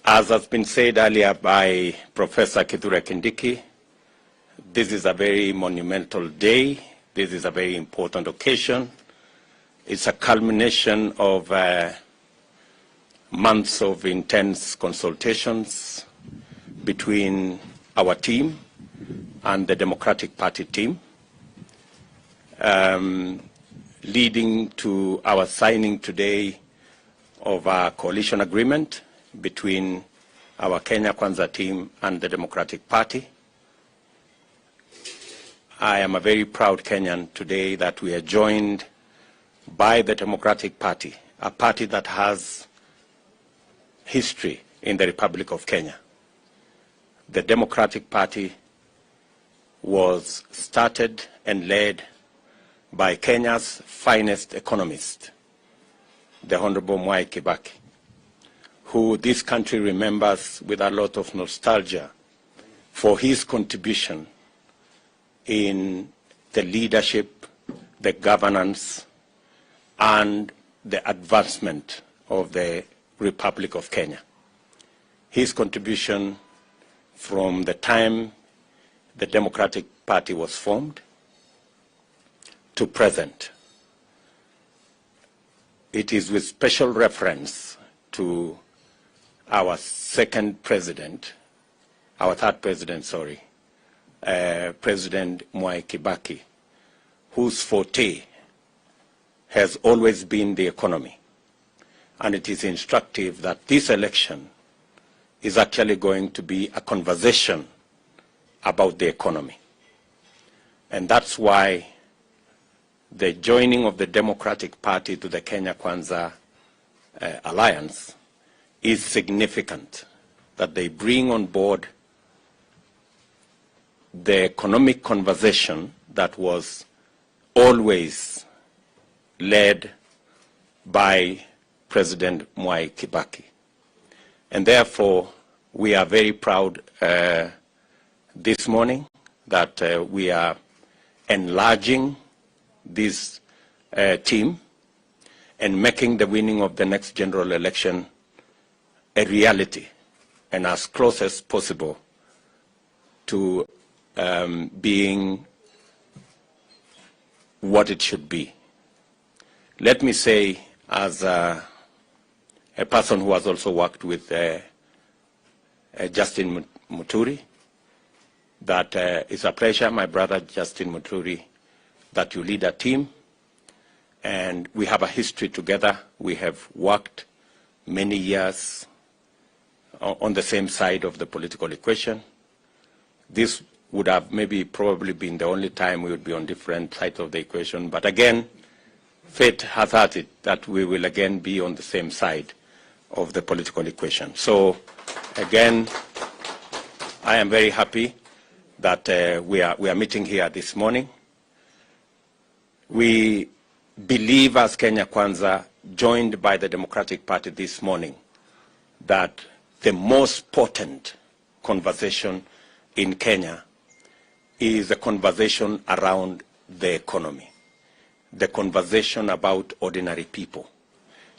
As has been said earlier by Professor Kithure Kindiki, this is a very monumental day. This is a very important occasion. It's a culmination of months of intense consultations between our team and the Democratic Party team, leading to our signing today of a coalition agreement between our Kenya Kwanza team and the Democratic Party. I am a very proud Kenyan today that we are joined by the Democratic Party, a party that has history in the Republic of Kenya. The Democratic Party was started and led by Kenya's finest economist, the Honorable Mwai Kibaki, who this country remembers with a lot of nostalgia for his contribution in the leadership, the governance, and the advancement of the Republic of Kenya. His contribution from the time the Democratic Party was formed to present. It is with special reference to our third president, President Mwai Kibaki, whose forte has always been the economy. And it is instructive that this election is actually going to be a conversation about the economy. And that's why the joining of the Democratic Party to the Kenya Kwanza alliance is significant, that they bring on board the economic conversation that was always led by President Mwai Kibaki. And therefore, we are very proud this morning that we are enlarging this team and making the winning of the next general election a reality and as close as possible to being what it should be. Let me say, as a person who has also worked with Justin Muturi, that it's a pleasure, my brother Justin Muturi, that you lead a team, and we have a history together. We have worked many years on the same side of the political equation. This would have probably been the only time we would be on different sides of the equation, but again, fate has had it that we will again be on the same side of the political equation. So again, I am very happy that we are meeting here this morning. We believe as Kenya Kwanza, joined by the Democratic Party this morning, that the most potent conversation in Kenya is a conversation around the economy, the conversation about ordinary people,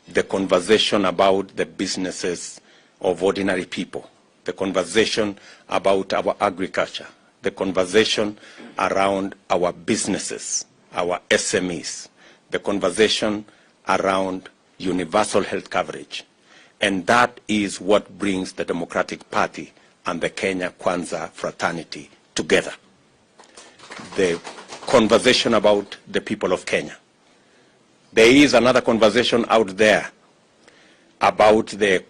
the conversation about the businesses of ordinary people, the conversation about our agriculture, the conversation around our businesses, our SMEs, the conversation around universal health coverage. And that is what brings the Democratic Party and the Kenya Kwanza fraternity together. The conversation about the people of Kenya. There is another conversation out there about the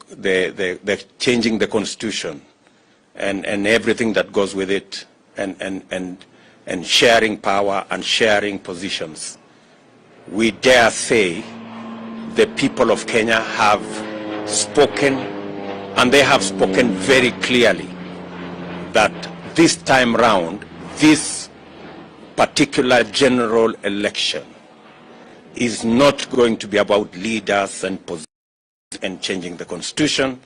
changing the constitution and everything that goes with it, and sharing power and sharing positions. We dare say the people of Kenya have spoken, and they have spoken very clearly, that this time round, this particular general election is not going to be about leaders and positions and changing the constitution.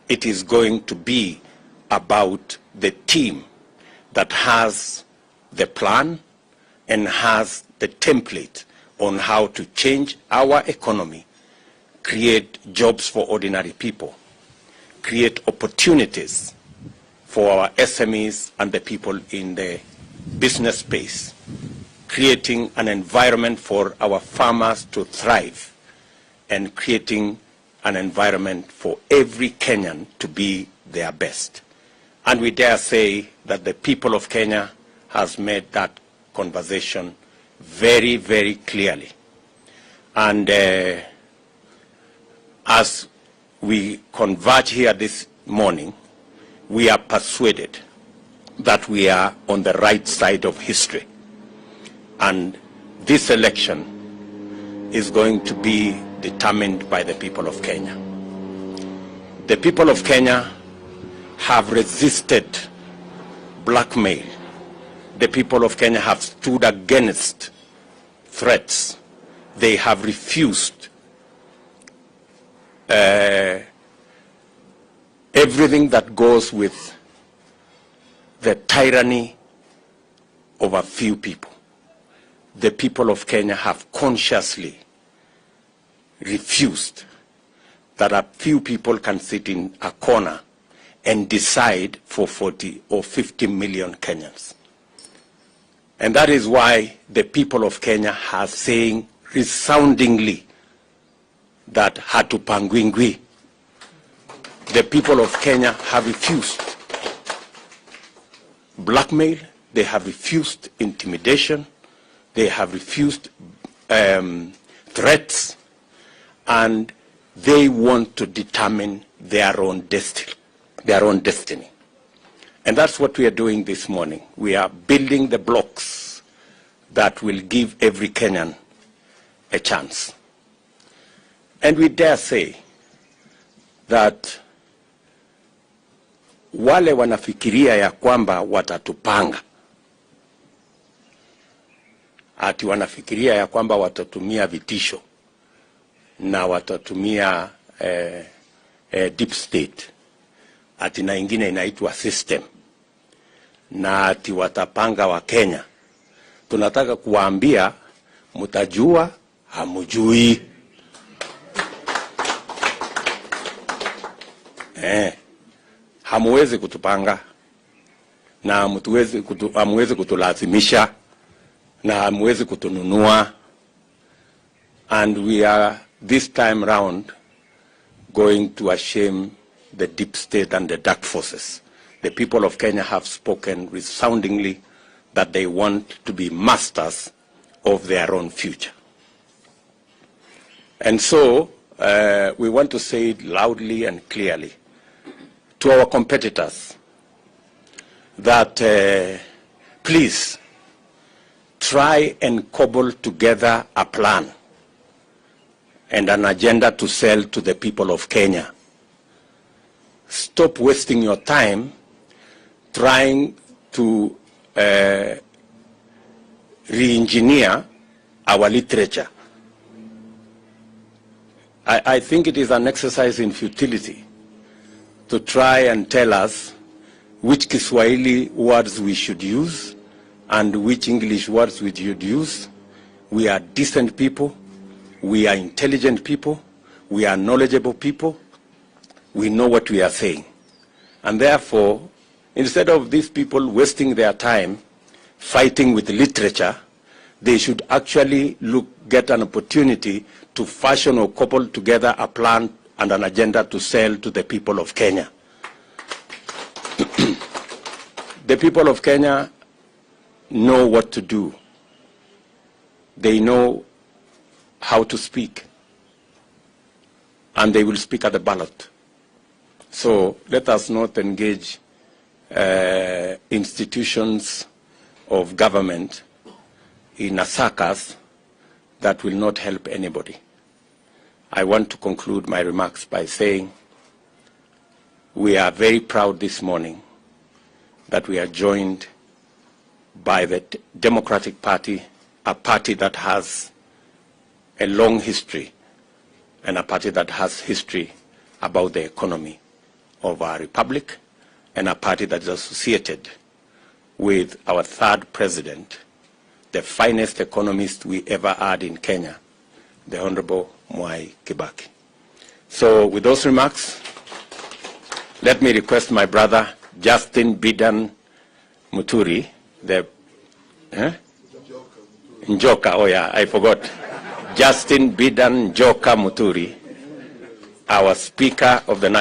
It is going to be about the team that has the plan and has the template on how to change our economy, create jobs for ordinary people, create opportunities for our SMEs and the people in the business space, creating an environment for our farmers to thrive, and creating an environment for every Kenyan to be their best. And we dare say that the people of Kenya has made that conversation very, very clearly. And as we converge here this morning, we are persuaded that we are on the right side of history. And this election is going to be determined by the people of Kenya. The people of Kenya have resisted blackmail. The people of Kenya have stood against threats. They have refused everything that goes with the tyranny of a few people. The people of Kenya have consciously refused that a few people can sit in a corner and decide for 40 or 50 million Kenyans. And that is why the people of Kenya are saying resoundingly that Hatupangwingwi. The people of Kenya have refused blackmail, they have refused intimidation, they have refused threats, and they want to determine their own destiny. And that's what we are doing this morning. We are building the blocks that will give every Kenyan a chance. And we dare say that wale wanafikiria ya kwamba watatupanga, ati wanafikiria ya kwamba watatumia vitisho na watatumia deep state, ati na ingine inaitwa system, na ati watapanga wa Kenya. Tunataka kuwaambia mutajua hamujui. Hamuwezi kutupanga na hamuwezi kutulazimisha na hamuwezi kutununua. And we are this time round going to shame the deep state and the dark forces. The people of Kenya have spoken resoundingly that they want to be masters of their own future. And so we want to say it loudly and clearly to our competitors that please try and cobble together a plan and an agenda to sell to the people of Kenya. Stop wasting your time trying to re-engineer our literature. I think it is an exercise in futility to try and tell us which Kiswahili words we should use and which English words we should use. We are decent people, we are intelligent people, we are knowledgeable people, we know what we are saying. And therefore, instead of these people wasting their time fighting with literature, they should actually get an opportunity to fashion or cobble together a plan and an agenda to sell to the people of Kenya. The people of Kenya know what to do. They know how to speak. And they will speak at the ballot. So let us not engage institutions of government in a circus that will not help anybody. I want to conclude my remarks by saying we are very proud this morning that we are joined by the Democratic Party, a party that has a long history and a party that has history about the economy of our republic, and a party that is associated with our third president, the finest economist we ever had in Kenya, the Honorable Mwai Kibaki. So with those remarks, let me request my brother, Justin Muturi, the Njoka, oh yeah, I forgot. Justin Njoka Muturi, our Speaker of the National